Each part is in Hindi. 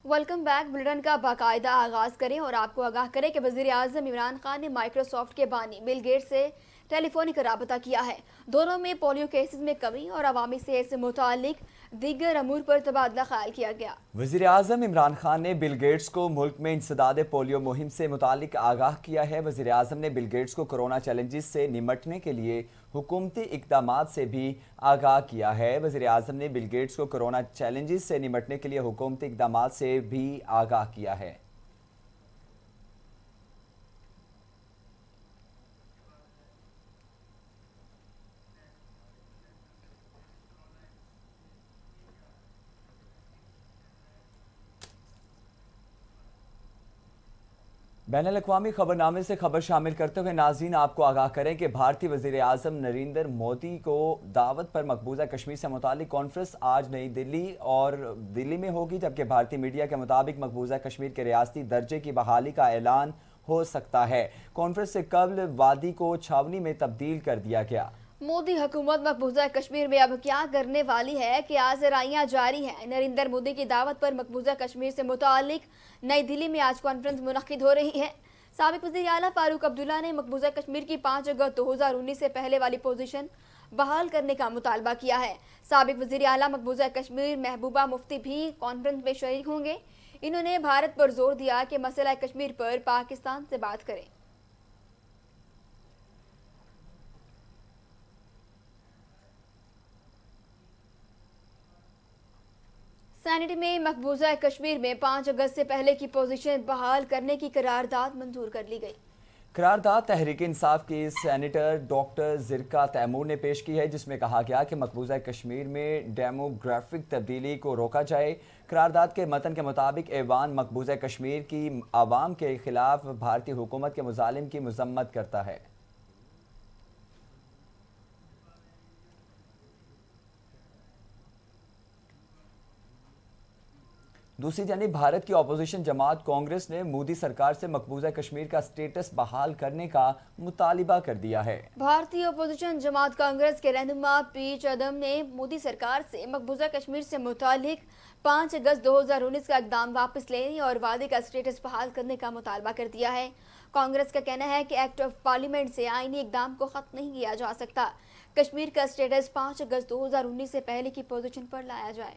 Welcome back. बुलेटिन का बाकायदा आगाज करें और आपको आगाह करें कि वजीर आजम इमरान खान ने माइक्रोसॉफ्ट के बानी बिल गेट्स से टेलीफोनिक राबता किया है। दोनों में पोलियो केसेस में कमी और अवामी सेहत से मुतालिक दीगर अमूर पर तबादला ख्याल किया गया। वज़ीर आज़म इमरान खान ने बिल गेट्स को मुल्क में इंसदाद पोलियो मुहिम से मुतालिक आगाह किया है। वज़ीर आज़म ने बिल गेट्स को कोरोना चैलेंजेस से निमटने के लिए हुकूमती इक़दामात से भी आगाह किया है। वज़ीर आज़म ने बिल गेट्स को कोरोना चैलेंजेस से निमटने के लिए हुकूमती इक़दामात से भी आगाह किया है। बैनुल-अक़वामी खबरनामे से खबर शामिल करते हुए नाज़रीन आपको आगाह करें कि भारतीय वज़ीर आज़म नरेंद्र मोदी को दावत पर मकबूजा कश्मीर से मुतालिक कॉन्फ्रेंस आज नई दिल्ली और दिल्ली में होगी, जबकि भारतीय मीडिया के मुताबिक मकबूजा कश्मीर के रियासती दर्जे की बहाली का ऐलान हो सकता है। कॉन्फ्रेंस से कबल वादी को छावनी में तब्दील कर दिया गया। मोदी हुकूमत मकबूजा कश्मीर में अब क्या करने वाली है कि आजराइयां जारी हैं। नरेंद्र मोदी की दावत पर मकबूजा कश्मीर से मुतालिक नई दिल्ली में आज कॉन्फ्रेंस मुनक्किद हो रही है। साबिक वज़ीर आला फारूक अब्दुल्ला ने मकबूजा कश्मीर की 5 अगस्त 2019 से पहले वाली पोजीशन बहाल करने का मुतालबा किया है। साबिक वज़ीर आला मकबूजा कश्मीर महबूबा मुफ्ती भी कॉन्फ्रेंस में शरीक होंगे। इन्होंने भारत पर जोर दिया कि मसला कश्मीर पर पाकिस्तान से बात करें। सेनेट में मकबूजा कश्मीर में 5 अगस्त से पहले की पोजीशन बहाल करने की करारदाद मंजूर कर ली गई। करारदाद तहरीक इंसाफ की सेनेटर डॉक्टर ज़िरका तैमूर ने पेश की है, जिसमें कहा गया कि मकबूजा कश्मीर में डेमोग्राफिक तब्दीली को रोका जाए। करारदाद के मतन के मुताबिक ऐवान मकबूजा कश्मीर की आवाम के खिलाफ भारतीय हुकूमत के मुजालिम की मजम्मत करता है। दूसरी जानिब भारत की अपोजिशन जमात कांग्रेस ने मोदी सरकार से मकबूजा कश्मीर का स्टेटस बहाल करने का मुतालिबा कर दिया है। भारतीय अपोजिशन जमात कांग्रेस के रहनुमा पी चिदम्बरम ने मोदी सरकार से मकबूजा कश्मीर से मुतालिक 5 अगस्त 2019 का इकदाम वापस लेने और वादे का स्टेटस बहाल करने का मुतालबा कर दिया है। कांग्रेस का कहना है कि एक्ट ऑफ पार्लियामेंट से आईनी इकदाम को खत्म नहीं किया जा सकता। कश्मीर का स्टेटस 5 अगस्त 2019 से पहले की पोजीशन पर लाया जाए।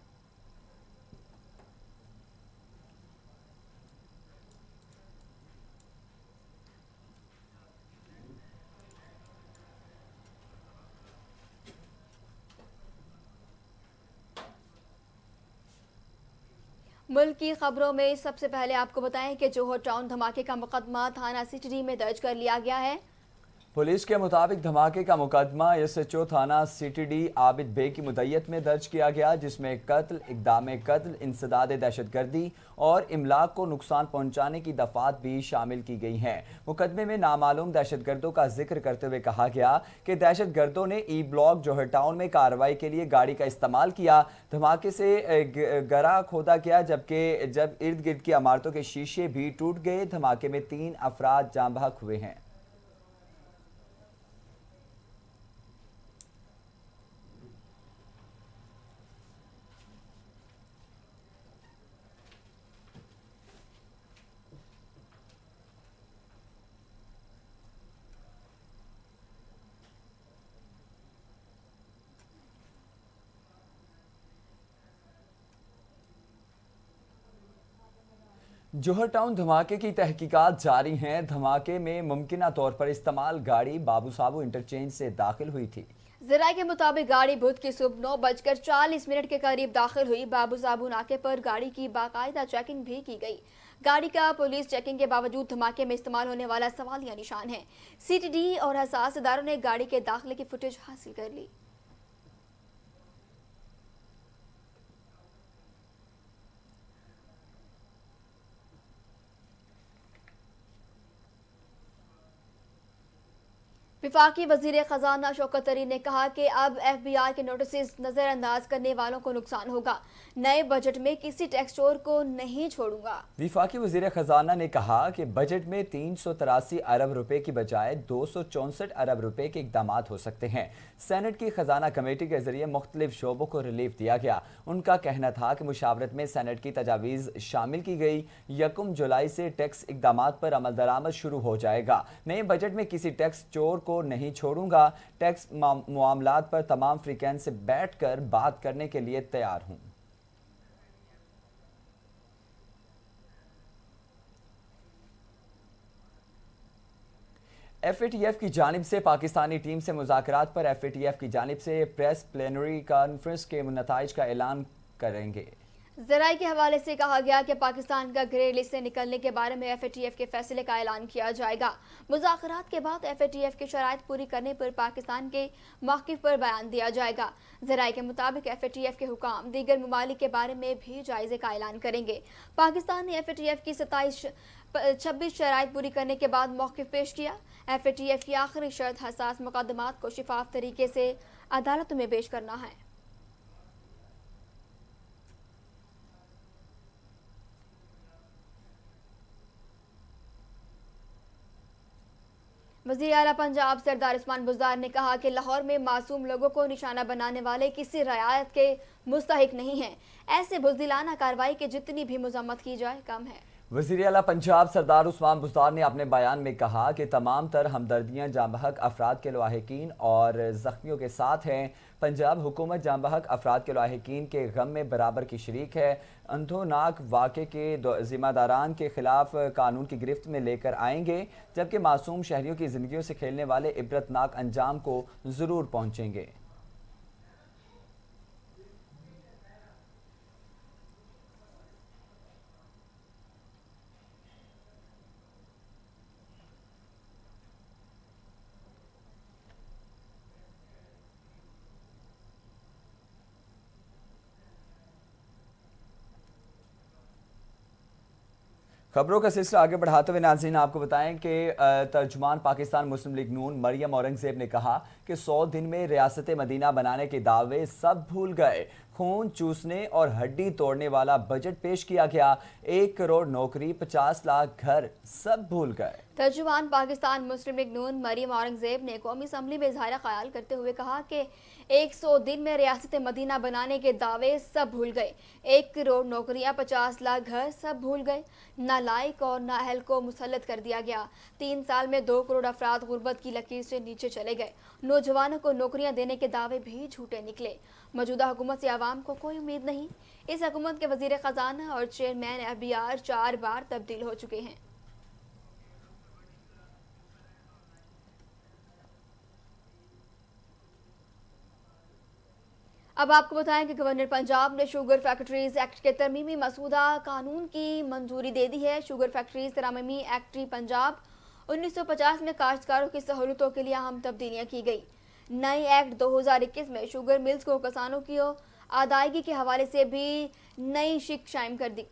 मुल्क की खबरों में सबसे पहले आपको बताएं कि जोहर टाउन धमाके का मुकदमा थाना सिटी में दर्ज कर लिया गया है। पुलिस के मुताबिक धमाके का मुकदमा एसएचओ थाना सीटीडी आबिद बे की मुद्दत में दर्ज किया गया, जिसमें कत्ल, इक़दाम कत्ल, इंसदाद दहशतगर्दी और इमलाक को नुकसान पहुंचाने की दफात भी शामिल की गई हैं। मुकदमे में नामालूम दहशतगर्दों का जिक्र करते हुए कहा गया कि दहशतगर्दों ने ई ब्लॉक जोहर टाउन में कार्रवाई के लिए गाड़ी का इस्तेमाल किया। धमाके से गरा खोदा गया, जब इर्द गिर्द की इमारतों के शीशे भी टूट गए। धमाके में 3 अफराद जाँ बहक हुए हैं। जोहर टाउन धमाके की तहकीकात जारी हैं। धमाके में मुमकिना तौर पर इस्तेमाल गाड़ी बाबू साबू इंटरचेंज से दाखिल हुई थी। जराये के मुताबिक गाड़ी बुध की सुबह 9:40 के करीब दाखिल हुई। बाबू साबू नाके पर गाड़ी की बाकायदा चेकिंग भी की गई। गाड़ी का पुलिस चेकिंग के बावजूद धमाके में इस्तेमाल होने वाला सवालिया निशान है। सीटीडी और हसास इदारों ने गाड़ी के दाखिले की फुटेज हासिल कर ली। विफाकी वजीर खजाना शौकत तरीन ने कहा कि अब FBI के नोटिस नजरअंदाज करने वालों को नुकसान होगा। नए बजट में किसी टैक्स चोर को नहीं छोड़ूंगा। विफाकी वजीर खजाना ने कहा कि बजट में 383 अरब रुपए की बजाय 264 अरब रुपए के इकदाम हो सकते हैं। सेनेट की खजाना कमेटी के जरिए मुख्तलिफ शोबों को रिलीफ दिया गया। उनका कहना था कि मुशावरत में सेनेट की तजावीज़ शामिल की गई। 1 जुलाई से टैक्स इकदाम पर अमल दरामद शुरू हो जाएगा। नए बजट में किसी टैक्स चोर को नहीं छोड़ूंगा। टैक्स मामलात पर तमाम फ्रीकैन से बैठकर बात करने के लिए तैयार हूं। FATF की जानिब से पाकिस्तानी टीम से मुज़ाकरात पर FATF की जानिब से प्रेस प्लेनरी कॉन्फ्रेंस के नताइज का ऐलान करेंगे। ज़राए के हवाले से कहा गया कि पाकिस्तान का ग्रे लिस्ट से निकलने के बारे में FATF के फैसले का ऐलान किया जाएगा। मुज़ाकरात के बाद FATF की शराइत पूरी करने पर पाकिस्तान के मौक़िफ़ पर बयान दिया जाएगा। ज़राए के मुताबिक FATF के हुकाम दीगर ममालिक के बारे में भी जायज़े का ऐलान करेंगे। पाकिस्तान ने FATF की 26 शराइत पूरी करने के बाद मौक़िफ़ पेश किया। FATF की आखिरी शर्त हसास मुकदमात को शिफाफ तरीके से अदालतों में पेश करना है। वज़ीर आला पंजाब सरदार उस्मान बुज़दार ने कहा कि लाहौर में मासूम लोगों को निशाना बनाने वाले किसी रियायत के मुस्तहिक नहीं हैं। ऐसे बुज़दिलाना कार्रवाई की जितनी भी मज़म्मत की जाए कम है। वज़ीर आला पंजाब सरदार उस्मान बुज़दार ने अपने बयान में कहा कि तमाम तर हमदर्दियाँ जाँबहक अफराद के लाहिकीन और ज़ख्मियों के साथ हैं। पंजाब हुकूमत जाँबहक अफराद के लाहिकीन के गम में बराबर की शरीक है। अंधोनाक वाक़े के ज़िम्मेदारान के खिलाफ कानून की गिरफ्त में लेकर आएंगे, जबकि मासूम शहरियों की ज़िंदगियों से खेलने वाले इबरतनाक अंजाम को ज़रूर पहुँचेंगे। खबरों का सिलसिला आगे बढ़ाते हुए नाज़रीन आपको बताएं कि तर्जुमान पाकिस्तान मुस्लिम लीग नून मरियम औरंगज़ेब ने कहा कि 100 दिन में रियासत मदीना बनाने के दावे सब भूल गए। खून चूसने और हड्डी तोड़ने वाला बजट पेश किया गया। 1 करोड़ नौकरी, 50 लाख घर, सब भूल गए। तर्जुमान पाकिस्तान मुस्लिम लीग नून मरियम औरंगज़ेब ने कौमी असम्बली में इज़हार ख्याल करते हुए कहा कि 100 दिन में रियासत मदीना बनाने के दावे सब भूल गए। 1 करोड़ नौकरियां, 50 लाख घर, सब भूल गए। नालायक और नाअहल को मुसल्लत कर दिया गया। 3 साल में 2 करोड़ अफराद गुर्बत की लकीर से नीचे चले गए। नौजवानों को नौकरियां देने के दावे भी झूठे निकले। मौजूदा हुकूमत से आवाम को कोई उम्मीद नहीं। इस हुकूमत के वजीर खजाना और चेयरमैन FBR 4 बार तब्दील हो चुके हैं। अब आपको बताएं कि गवर्नर पंजाब ने शुगर फैक्ट्रीज एक्ट के तरमीमी मसूदा कानून की मंजूरी दे दी है। शुगर फैक्ट्रीज तरमीमी एक्ट पंजाब 1950 में काश्तकारों की सहूलतों के लिए अहम तब्दीलियां की गई। नए एक्ट 2021 में शुगर मिल्स को किसानों की अदायगी के हवाले से भी नई शिक शामिल कर दी।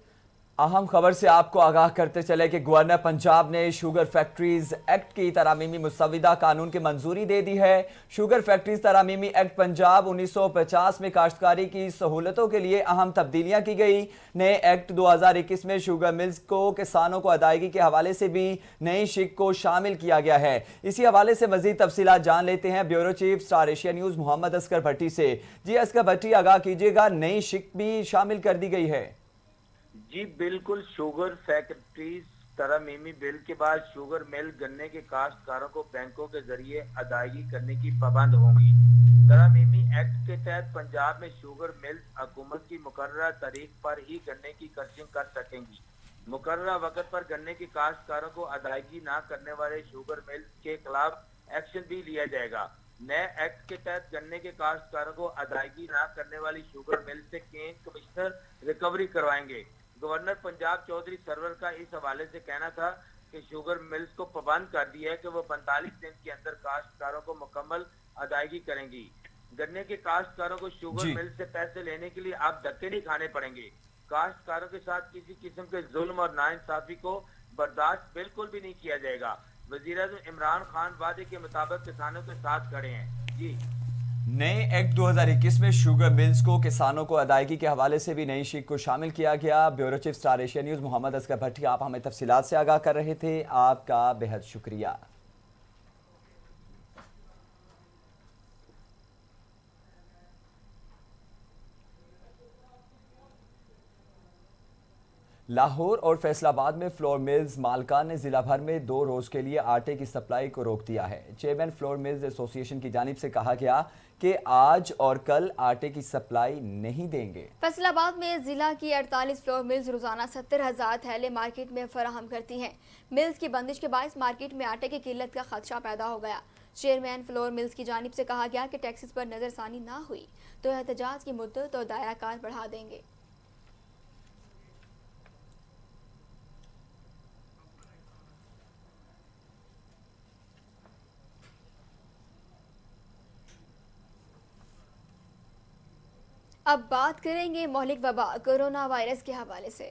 अहम खबर से आपको आगाह करते चले कि गवर्नर पंजाब ने शुगर फैक्ट्रीज एक्ट की तरामीमी मुसविदा कानून की मंजूरी दे दी है। शुगर फैक्ट्रीज तरामीमी एक्ट पंजाब 1950 में काश्तकारी की सहूलतों के लिए अहम तब्दीलियां की गई। नए एक्ट 2021 में शुगर मिल्स को किसानों को अदायगी के हवाले से भी नई शिक को शामिल किया गया है। इसी हवाले से मजीद तफसीलात जान लेते हैं bureau chief Star Asia News Mohammad Asghar Bhatti से। जी असगर भट्टी, आगाह कीजिएगा, नई शिक भी शामिल कर दी गई है। जी बिल्कुल, शुगर फैक्ट्रीज तरमीमी बिल के बाद शुगर मिल गन्ने के काश्तकारों को बैंकों के जरिए अदायगी करने की पाबंद होंगी। तरमीमी एक्ट के तहत पंजाब में शुगर मिल्स हुकूमत की मुकर्ररा तारीख पर ही गन्ने की क्रशिंग कर सकेंगी। मुकर्ररा वक्त पर गन्ने के काश्तकारों को अदायगी न करने वाले शुगर मिल्स के खिलाफ एक्शन भी लिया जाएगा। नए एक्ट के तहत गन्ने के काश्तकारों को अदायगी न करने वाली शुगर मिल से केन कमिश्नर रिकवरी करवाएंगे। गवर्नर पंजाब चौधरी सरवर का इस हवाले से कहना था कि शुगर मिल्स को पाबंद कर दिया है कि वो 45 दिन के अंदर काश्तकारों को मुकम्मल अदायगी करेंगी। गन्ने के काश्तकारों को शुगर मिल से पैसे लेने के लिए अब धक्के नहीं खाने पड़ेंगे। काश्तकारों के साथ किसी किस्म के जुल्म और नाइंसाफी को बर्दाश्त बिल्कुल भी नहीं किया जाएगा। वज़ीर-ए-आज़म इमरान खान वादे के मुताबिक किसानों के साथ खड़े हैं। जी। नए एक्ट 2021 में शुगर मिल्स को किसानों को अदायगी के हवाले से भी नई शीख को शामिल किया गया। Bureau chief Star Asia News Mohammad Asghar Bhatti आप हमें तफसीलात से आगाह कर रहे थे, आपका बेहद शुक्रिया। लाहौर और फैसलाबाद में फ्लोर मिल्स मालकान ने जिला भर में 2 रोज के लिए आटे की सप्लाई को रोक दिया है। चेयरमैन फ्लोर मिल्स एसोसिएशन की जानिब से कहा गया कि आज और कल आटे की सप्लाई नहीं देंगे। फैसलाबाद में जिला की 48 फ्लोर मिल्स रोजाना 70,000 थैले मार्केट में फराहम करती हैं। मिल्स की बंदिश के बायस मार्केट में आटे की किल्लत का खदशा पैदा हो गया। चेयरमैन फ्लोर मिल्स की जानिब से कहा गया कि टैक्सेस पर नजरसानी ना हुई तो एहतजाज की मुद्दत और दायरा कार बढ़ा देंगे। अब बात करेंगे मौलिक वबा कोरोना वायरस के हवाले से।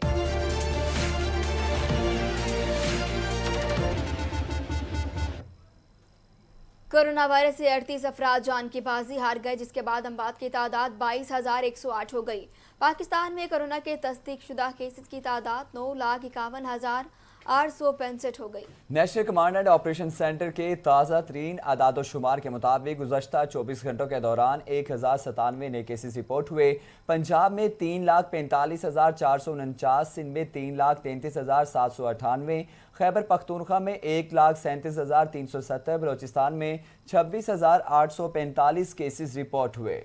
कोरोना वायरस से 38 अफराद जान की बाजी हार गए, जिसके बाद अमवात की तादाद 22,108 हो गई। पाकिस्तान में कोरोना के तस्दीक शुदा केसेस की तादाद 9,51,865 हो गई। National command and operation centre के ताज़ा तरीन आदादोशुमार के मुताबिक गुज़श्ता 24 घंटों के दौरान 1097 नए केसेस रिपोर्ट हुए। पंजाब में 3,45,449, सिंध में 3,33,798, खैबर पख्तूनख्वा में 1,37,370, बलोचिस्तान में 26,845 केसेस रिपोर्ट हुए।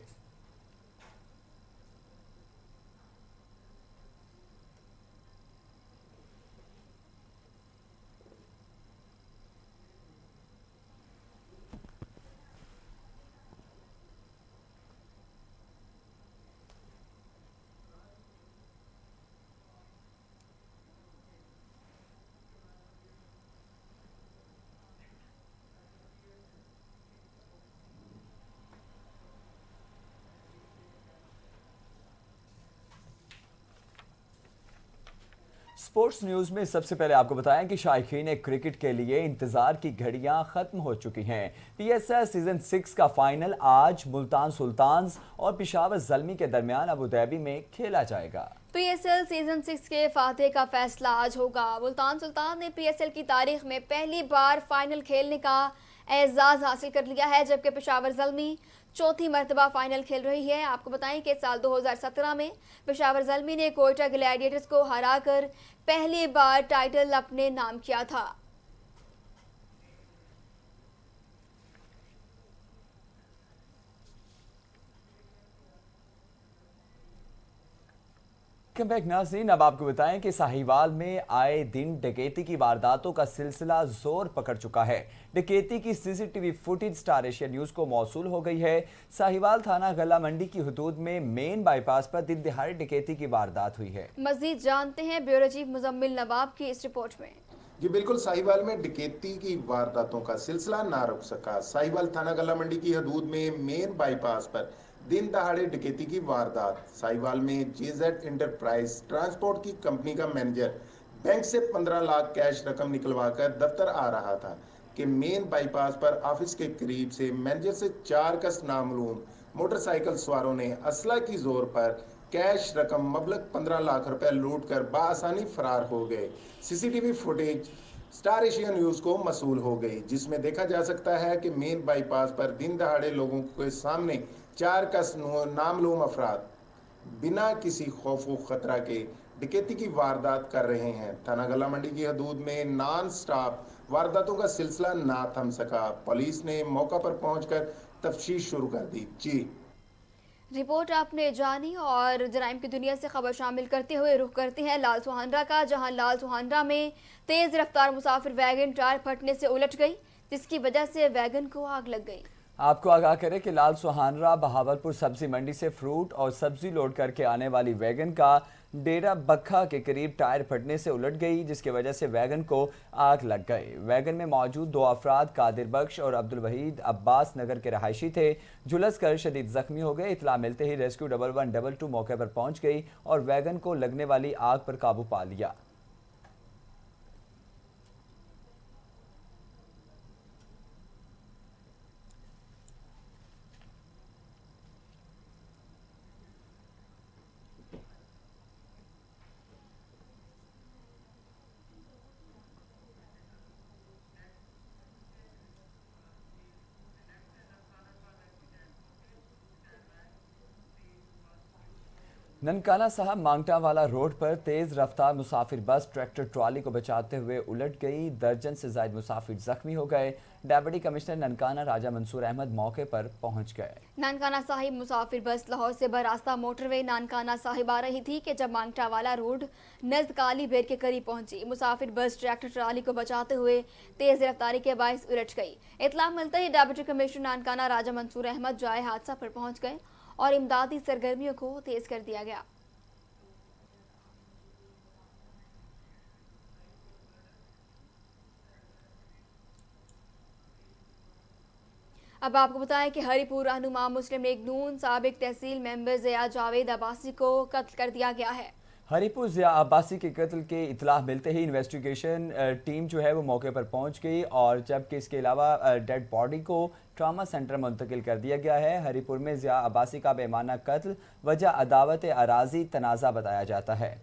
स्पोर्ट्स न्यूज में सबसे पहले आपको बताएं कि शायकीन क्रिकेट के लिए इंतजार की घड़ियां खत्म हो चुकी हैं। पीएसएल सीजन 6 का फाइनल आज मुल्तान सुल्तान्स और पेशावर ज़ल्मी के दरमियान अबू धाबी में खेला जाएगा। पीएसएल सीजन 6 के फातेह का फैसला आज होगा। मुल्तान सुल्तान ने पीएसएल की तारीख में पहली बार फाइनल खेलने का एजाज हासिल कर लिया है, जबकि पेशावर ज़ल्मी चौथी मरतबा फाइनल खेल रही है। आपको बताएं कि साल 2017 में पेशावर ज़ल्मी ने कोयटा ग्लैडिएटर्स को हराकर पहली बार टाइटल अपने नाम किया था। नाज़रीन, अब आपको बताएं कि साहिवाल में आए दिन डकैती की वारदातों का सिलसिला जोर पकड़ चुका है। डकैती की CCTV footage star Asia news को मौसूल हो गई है। साहिवाल थाना गला मंडी की हुदूद में मेन बाईपास पर दिन दिहाड़े डकैती की वारदात हुई है। मजीद जानते हैं ब्यूरो चीफ मुजम्मिल नवाब की इस रिपोर्ट में। जी बिल्कुल, साहिवाल में डकैती की वारदातों का सिलसिला ना रुक सका। साहिवाल थाना गला मंडी की हदूद में मेन बाईपास पर दिन दहाड़े डकैती की वारदात। साहिवाल में जेजेड इंटरप्राइज ट्रांसपोर्ट की कंपनी का मैनेजर बैंक से 15 लाख कैश रकम निकलवाकर दफ्तर आ रहा था कि मेन बाईपास पर ऑफिस के करीब से मैनेजर से 4 कस नामालूम मोटरसाइकिल सवारों ने असला की जोर पर कैश रकम मबलग 15 लाख रुपए लूट कर बासानी फरार हो गए। CCTV footage star Asia news को मसूल हो गई, जिसमें देखा जा सकता है कि मेन बाईपास पर दिन दहाड़े लोगों के सामने 4 कस नामालूम अफराद बिना किसी खौफ व खतरा के डकैती की वारदात कर रहे हैं। थाना गला मंडी की हदूद में नॉन स्टॉप वारदातों का सिलसिला ना थम सका। पुलिस ने मौका पर पहुंचकर तफ्तीश शुरू कर दी। जी रिपोर्ट आपने जानी और जराइम की दुनिया से खबर शामिल करते हुए रुख करते हैं लाल सुहानरा का, जहां लाल सुहानरा में तेज रफ्तार मुसाफिर वैगन टायर फटने से उलट गई, जिसकी वजह से वैगन को आग लग गई। आपको आगाह करें कि लाल सुहानरा बहावलपुर सब्जी मंडी से फ्रूट और सब्जी लोड करके आने वाली वैगन का डेरा बखा के करीब टायर फटने से उलट गई, जिसकी वजह से वैगन को आग लग गई। वैगन में मौजूद 2 अफराद कादिर बख्श और अब्दुल वहीद अब्बास नगर के रहायशी थे, झुलस कर शदीद जख्मी हो गए। इतला मिलते ही रेस्क्यू 1122 मौके पर पहुंच गई और वैगन को लगने वाली आग पर काबू पा लिया। ननकाना साहब मांगटा वाला रोड पर तेज रफ्तार मुसाफिर बस ट्रैक्टर ट्रॉली को बचाते हुए उलट गई। दर्जन से ज्यादा मुसाफिर जख्मी हो गए। डेप्यूटी कमिश्नर ननकाना राजा मंसूर अहमद मौके पर पहुंच गए। नानकाना साहिब मुसाफिर बस लाहौर से बरास्ता मोटरवे नानकाना साहिब आ रही थी कि जब मांगटा वाला रोड नज़द काली बेर के करीब पहुंची। मुसाफिर बस ट्रैक्टर ट्राली को बचाते हुए तेज रफ्तारी के बायस उलट गई। इतला मिलते ही डेप्यूटी कमिश्नर नानकाना राजा मंसूर अहमद जाए हादसा पर पहुंच गए और इमदादी सरगर्मियों को तेज कर दिया गया। अब आपको बताएं कि हरिपुर रहनुमा मुस्लिम लीग नून साबिक तहसील मेंबर ज़िया जावेद अब्बासी को कत्ल कर दिया गया है। हरिपुर ज़िया अब्बासी के कत्ल के इत्तला मिलते ही इन्वेस्टिगेशन टीम जो है वो मौके पर पहुंच गई और जबकि इसके अलावा डेड बॉडी को ट्रामा सेंटर मुंतकिल कर दिया गया है। हरिपुर में ज़िया अब्बासी का बेमाना कत्ल वजह अदावत अराजी तनाज़ा बताया जाता है।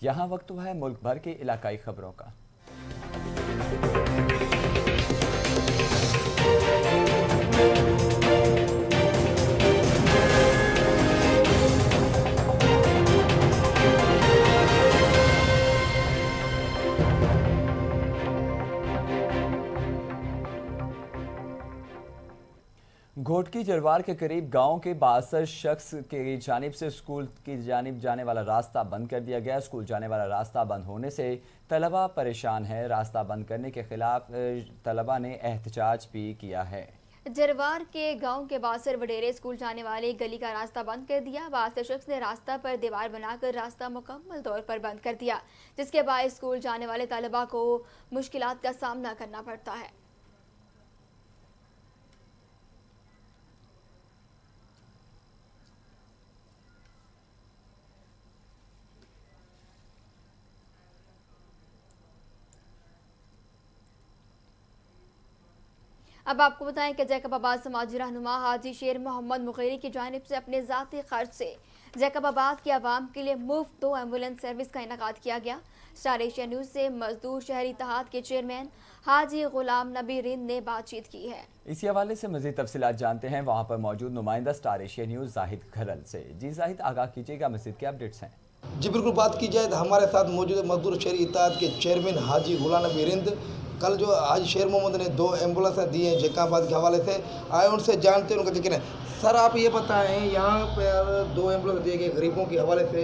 यहाँ वक्त हुआ है मुल्क भर के इलाकाई खबरों का। घोटकी जरवार के करीब गांव के 62 शख्स की जानिब से स्कूल की जानिब जाने वाला रास्ता बंद कर दिया गया। स्कूल जाने वाला रास्ता बंद होने से तलबा परेशान है। रास्ता बंद करने के खिलाफ तलबा ने एहतजाज भी किया है। जरवार के गांव के बासर वडेरे स्कूल जाने वाले गली का रास्ता बंद कर दिया। बासर शख्स ने रास्ता पर दीवार बनाकर रास्ता मुकम्मल तौर पर बंद कर दिया, जिसके बाद स्कूल जाने वाले तलबा को मुश्किलात का सामना करना पड़ता है। अब आपको बताएं कि जैकबाबाद समाजी रहनुमा हाजी शेर मोहम्मद मुगेरी की जानिब से अपने ज़ाती खर्च से जैकबाबाद की आवाम के लिए मुफ्त 2 एम्बुलेंस सर्विस का इनेकाद किया गया। स्टार एशिया न्यूज़ से मजदूर शहरी इत्तेहाद के चेयरमैन हाजी गुलाम नबी रिंद ने बातचीत की है। इसी हवाले से मज़ीद तफसीलात जानते हैं वहाँ पर मौजूद नुमाइंदा स्टार एशिया न्यूज़ जाहिद खरल से। जी जाहिद, आगाह कीजिएगा, मज़ीद क्या अपडेट्स हैं? जी बिल्कुल, बात की जाए तो हमारे साथ मौजूद मजदूर शहरी इत्तेहाद के चेयरमैन हाजी गुलाम नबी रिंद। कल जो हाजी शेर मोहम्मद ने 2 एम्बुलेंस दी हैं जैकाबाद के हवाले से, आए उनसे जानते हैं उनका जिक्र है। सर, आप ये बताएं, यहाँ पर 2 एम्बुलेंस दिए गए गरीबों के हवाले से,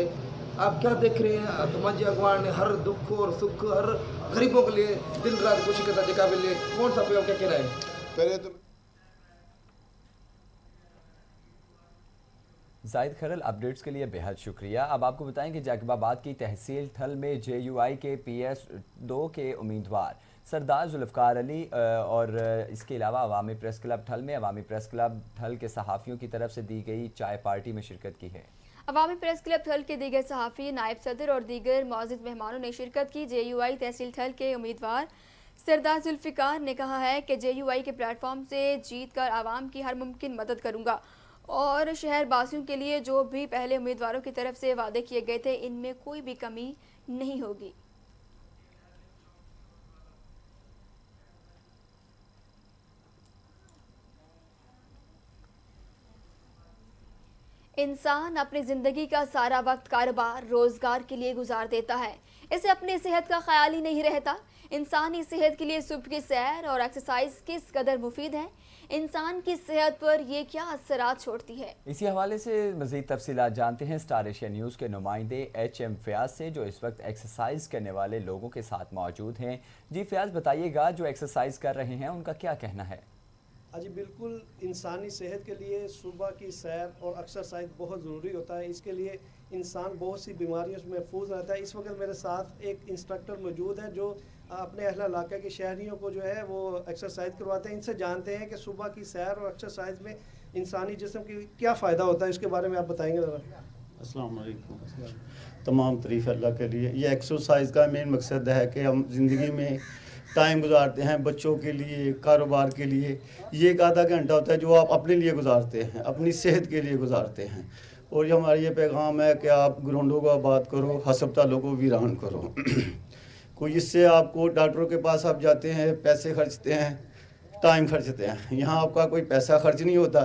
आप क्या देख रहे हैं? समाजी अगवान ने हर दुख और सुख हर गरीबों के लिए दिन रात कोशिश करता जगह के लिए, कौन सा पे क्या कह रहे हैं? पहले तो जाहिद खरल, अपडेट्स के लिए बेहद शुक्रिया। अब आपको बताएं कि जैकबाबाद की तहसील थल में JUI के PS2 के उम्मीदवार सरदार जुल्फ़कार अली और इसके अलावा अवामी प्रेस क्लब थल में अवामी प्रेस क्लब थल के सहाफ़ियों की तरफ से दी गई चाय पार्टी में शिरकत की है। अवामी प्रेस क्लब थल के दीगर सहाफ़ी, नायब सदर और दीगर मौजूद मेहमानों ने शिरकत की। JUI तहसील थल के उम्मीदवार सरदार जुल्फ़िकार ने कहा है कि JUI के प्लेटफॉर्म से जीत कर आवाम की हर मुमकिन मदद करूँगा और शहर वासियों के लिए जो भी पहले उम्मीदवारों की तरफ से वादे किए गए थे इनमें कोई भी कमी नहीं होगी। इंसान अपनी ज़िंदगी का सारा वक्त कारोबार रोज़गार के लिए गुजार देता है, इसे अपनी सेहत का ख्याल ही नहीं रहता। इंसानी सेहत के लिए सुबह की सैर और एक्सरसाइज किस कदर मुफीद है, इंसान की सेहत पर ये क्या असरात छोड़ती है। इसी हवाले से मज़ीद तफसीलात जानते हैं स्टार एशिया न्यूज़ के नुमाइंदे HM फ़याज़ से, जो इस वक्त एक्सरसाइज करने वाले लोगों के साथ मौजूद हैं। जी फ़याज़, बताइएगा जो एक्सरसाइज कर रहे हैं उनका क्या कहना है? जी बिल्कुल, इंसानी सेहत के लिए सुबह की सैर और एक्सरसाइज बहुत ज़रूरी होता है। इसके लिए इंसान बहुत सी बीमारियों से महफूज रहता है। इस वक्त मेरे साथ एक इंस्ट्रक्टर मौजूद है जो अपने अहल इलाके के शहरियों को जो है वो एक्सरसाइज करवाते हैं। इनसे जानते हैं कि सुबह की सैर और एक्सरसाइज में इंसानी जिस्म की क्या फ़ायदा होता है, इसके बारे में आप बताएंगे ज़रा। अस्सलाम वालेकुम। तमाम तारीफ़ अल्लाह के लिए। ये एक्सरसाइज का मेन मकसद है कि हम ज़िंदगी में टाइम गुजारते हैं, बच्चों के लिए, कारोबार के लिए। ये एक आधा घंटा होता है जो आप अपने लिए गुजारते हैं, अपनी सेहत के लिए गुजारते हैं। और ये हमारा ये पैगाम है कि आप ग्राउंडों को आबाद करो, हस्पतालों को वीरान करो। कोई इससे आपको डॉक्टरों के पास आप जाते हैं, पैसे खर्चते हैं, टाइम खर्चते हैं। यहाँ आपका कोई पैसा खर्च नहीं होता।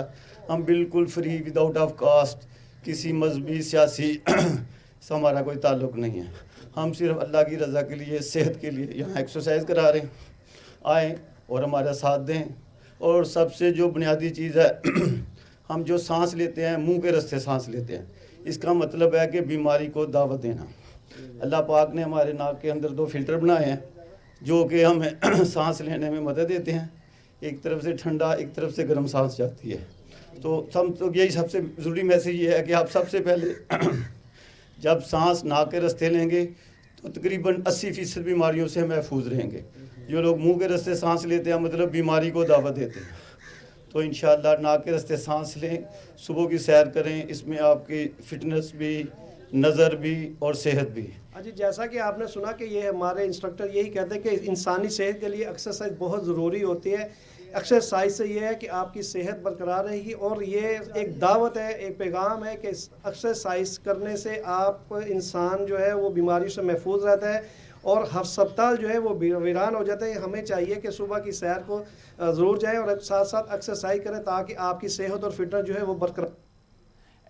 हम बिल्कुल फ्री विदाउट ऑफ कास्ट, किसी मजहबी सियासी से हमारा कोई ताल्लुक़ नहीं है। हम सिर्फ अल्लाह की रज़ा के लिए, सेहत के लिए यहाँ एक्सरसाइज करा रहे हैं। आएँ और हमारा साथ दें। और सबसे जो बुनियादी चीज़ है हम जो सांस लेते हैं, मुंह के रास्ते सांस लेते हैं, इसका मतलब है कि बीमारी को दावत देना। अल्लाह पाक ने हमारे नाक के अंदर 2 फिल्टर बनाए हैं जो कि हमें सांस लेने में मदद देते हैं। एक तरफ से ठंडा, एक तरफ से गर्म सांस जाती है। तो यही सबसे ज़रूरी मैसेज ये है कि आप सबसे पहले जब सांस नाक के रास्ते लेंगे तो तकरीबन 80% बीमारियों से महफूज रहेंगे। जो लोग मुंह के रास्ते सांस लेते हैं मतलब बीमारी को दावत देते हैं। तो इंशाअल्लाह नाक के रास्ते सांस लें, सुबह की सैर करें, इसमें आपकी फ़िटनेस भी, नज़र भी और सेहत भी। अजी, जैसा कि आपने सुना कि ये हमारे इंस्ट्रक्टर यही कहते हैं कि इंसानी सेहत के लिए एक्सरसाइज बहुत ज़रूरी होती है। एक्सरसाइज से ये है कि आपकी सेहत बरकरार रहेगी और ये एक दावत है, एक पैगाम है कि एक्सरसाइज करने से आप इंसान जो है वो बीमारियों से महफूज रहता है और अस्पताल जो है वो वीरान हो जाता है। हमें चाहिए कि सुबह की सैर को ज़रूर जाएं और साथ साथ एक्सरसाइज करें ताकि आपकी सेहत और फिटनेस जो है वो बरकरार।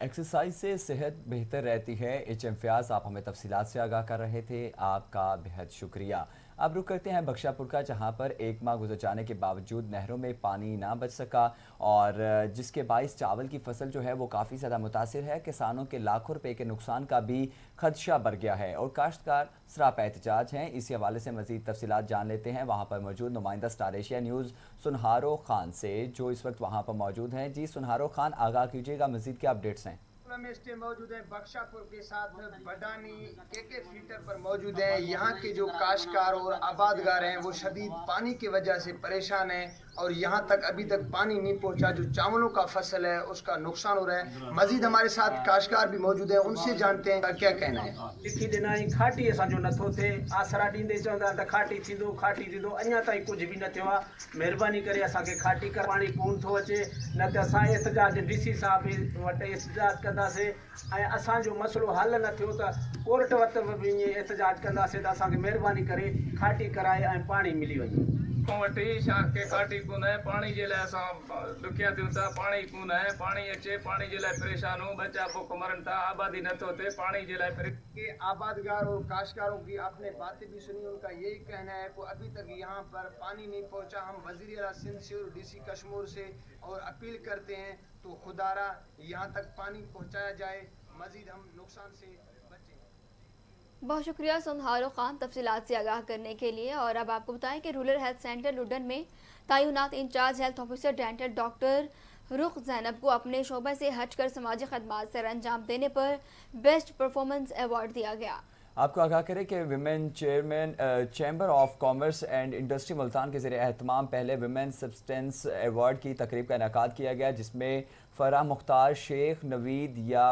एक्सरसाइज से सेहत बेहतर रहती है। एच.एम. फ़याज़ आप हमें तफसीलात से आगाह कर रहे थे, आपका बेहद शुक्रिया। अब रुक करते हैं बख्शापुर का, जहां पर 1 माह गुजर जाने के बावजूद नहरों में पानी ना बच सका और जिसके बाइस चावल की फसल जो है वो काफ़ी ज़्यादा मुतासिर है। किसानों के लाखों रुपए के नुकसान का भी खदशा बढ़ गया है और काश्तकार सरापा एहतजाज हैं। इसी हवाले से मज़ीद तफसीलात जान लेते हैं वहाँ पर मौजूद नुमाइंदा स्टार एशिया न्यूज़ सुनहारो खान से, जो इस वक्त वहाँ पर मौजूद हैं। जी सुनहारो खान, आगाह कीजिएगा, मज़ीद क्या अपडेट्स हैं? में इस टाइम मौजूद है बख्शापुर के साथ बडानी के फिल्टर पर मौजूद है। यहाँ के जो काश्तकार और आबादगार हैं वो शदीद पानी की वजह से परेशान हैं और यहाँ तक अभी तक पानी नहीं पहुँचा। जो चावलों का फसल है उसका नुकसान हो रहा है। मजीद हमारे साथ काश्तकार भी मौजूद है, उनसे जानते हैं क्या कहना है। लिखी देना ही खाटी असांजो नथो थे, आसरा ॾींदे चवंदा त खाटी थींदो, खाटी थींदो, अञा ताईं कुझु बि न थियो आहे। महिरबानी करे असांखे खाटी कर पाणी कोन थो अचे, न त असां एहतजाज डीसी साहब वटि एहतजाज कंदासीं ऐं असांजो मसइलो हल न थियो त कोर्ट वटि बि ईअं एहतजाज कंदासीं त असांखे महिरबानी करे खाटी कराए ऐं पाणी मिली वञे। वटि छा के खाटी कोन आहे, पाणी जे लाइ असां ॾुखिया थियूं था। पाणी कोन आहे, पाणी अचे, पाणी जे लाइ परेशान हूं, बच्चा बुख मरनि था, आबादी नथो थिए, पाणी जे लाइ के आबादगार और काश्तकारों की आपने बातें भी सुनी। उनका यही कहना है कि अभी तक यहाँ पर पानी नहीं पहुँचा। हम वज़ीर आला सिंध से और डीसी कश्मीर से और अपील करते हैं तो खुदारा यहाँ तक पानी पहुँचाया जाए, मजीद हम नुकसान से बचें। बहुत शुक्रिया सुनहारो खान तफसीलात से आगाह करने के लिए। और अब आपको बताएं कि रूरल हेल्थ सेंटर लुडन में तैनात incharge health officer dental doctor Rukh Zainab को अपने शोबे से हटकर समाजी खदमात से अंजाम देने पर बेस्ट परफॉर्मेंस अवार्ड दिया गया। आपको आगाह करें कि women chairman chamber of commerce and industry Multan के ज़रिए एहतमाम पहले विमेन सब्सटेंस अवार्ड की तकरीब का इनेकाद किया गया, जिसमें फ़राह मुख्तार, शेख नवीद या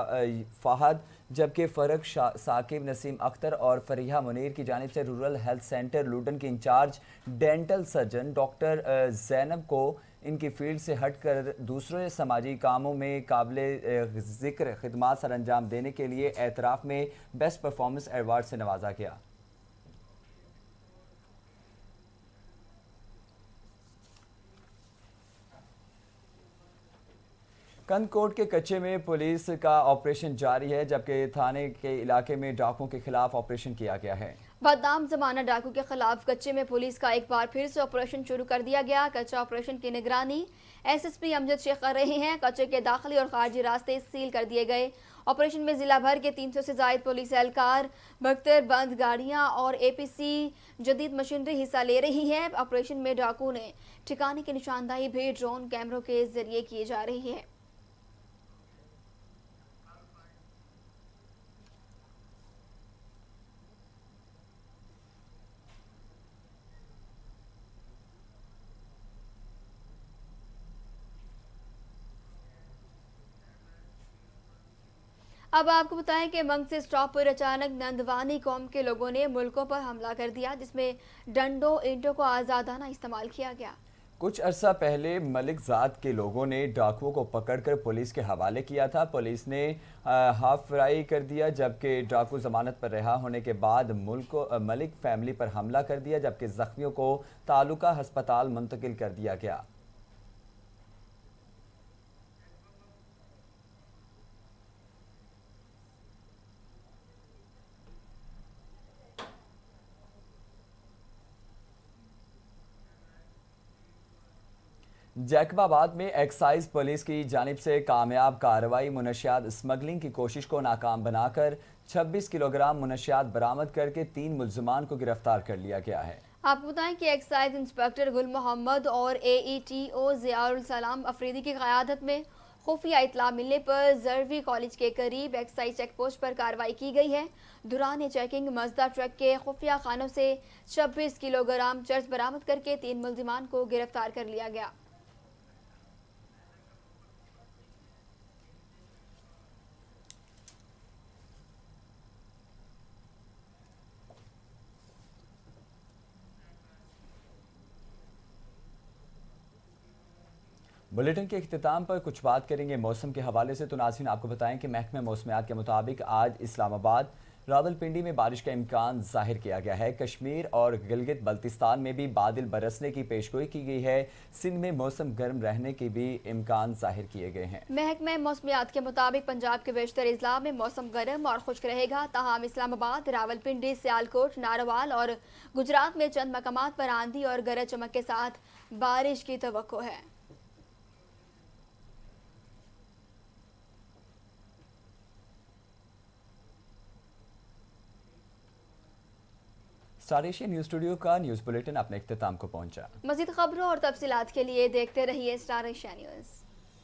फ़हद, जबकि फ़रक साकिब, नसीम अख्तर और फरीहा मुनीर की जानिब से रूरल हेल्थ सेंटर लुडन के incharge dental surgeon doctor Zainab को इनकी फील्ड से हटकर दूसरे समाजी कामों में काबिल ज़िक्र खिदमात सर अंजाम देने के लिए एतराफ़ में बेस्ट परफॉर्मेंस अवार्ड से नवाजा गया। कंदकोट के कच्चे में पुलिस का ऑपरेशन जारी है, जबकि थाने के इलाके में डाकुओं के खिलाफ ऑपरेशन किया गया है। बदनाम जमाना डाकू के खिलाफ कच्चे में पुलिस का एक बार फिर से ऑपरेशन शुरू कर दिया गया। कच्चा ऑपरेशन की निगरानी एसएसपी अमजद शेख कर रहे हैं। कच्चे के दाखिली और खारजी रास्ते सील कर दिए गए। ऑपरेशन में जिला भर के 300 से जायद पुलिस एहलकार, बख्तर बंद गाड़ियां और एपीसी जदीद मशीनरी हिस्सा ले रही है। ऑपरेशन में डाकू ने ठिकाने की निशानदाही भी ड्रोन कैमरों के जरिए की जा रही है। अब आपको बताएं कि मंगसी स्टॉप पर अचानक नंदवानी कौम के लोगों ने मुल्कों पर हमला कर दिया, जिसमें डंडों ईंटों को आज़ादाना इस्तेमाल किया गया। कुछ अरसा पहले मलिक ज़ात के लोगों ने डाकुओं को पकड़कर पुलिस के हवाले किया था। पुलिस ने हाफ फ्राई कर दिया, जबकि डाकू जमानत पर रिहा होने के बाद मलिक फैमिली पर हमला कर दिया, जबकि जख्मियों को तालुका हस्पताल मुंतकिल कर दिया गया। जैकबाबाद में एक्साइज पुलिस की जानिब से कामयाब कार्रवाई। मुनशियात स्मगलिंग की कोशिश को नाकाम बनाकर 26 किलोग्राम मुनशियात बरामद करके 3 मुल्जिमान को गिरफ्तार कर लिया गया है। आपको बताएं कि एक्साइज इंस्पेक्टर गुल मोहम्मद और AETO ज़ियाउल सलाम अफरीदी की क़यादत में खुफिया इतला मिलने पर जरवी कॉलेज के करीब एक्साइज चेक पोस्ट पर कार्रवाई की गई है। दौरान चेकिंग मजदा ट्रक के खुफिया खानों से 26 किलोग्राम चर्स बरामद करके 3 मुल्जिमान को गिरफ्तार कर लिया गया। बुलेटिन के इख्तिताम पर कुछ बात करेंगे मौसम के हवाले से। तो नाज़रीन, आपको बताएं कि महकमा मौसमियात के मुताबिक आज इस्लामाबाद, रावलपिंडी में बारिश का इम्कान जाहिर किया गया है। कश्मीर और गिलगित बल्तिस्तान में भी बादल बरसने की पेशगोई की गई है। सिंध में मौसम गर्म रहने के भी इम्कान जाहिर किए गए हैं। महकमा मौसमियात के मुताबिक पंजाब के बेशतर इजला में मौसम गर्म और खुश्क रहेगा। ताहम इस्लामाबाद, रावलपिंडी, सियालकोट, नारोवाल और गुजरात में चंद मकामात पर आंधी और गरज चमक के साथ बारिश की तवक्को है। स्टार एशिया न्यूज़ स्टूडियो का न्यूज़ बुलेटिन अपने इख्तिताम को पहुंचा। मज़ीद खबरों और तफसीलात के लिए देखते रहिए स्टार एशिया न्यूज़।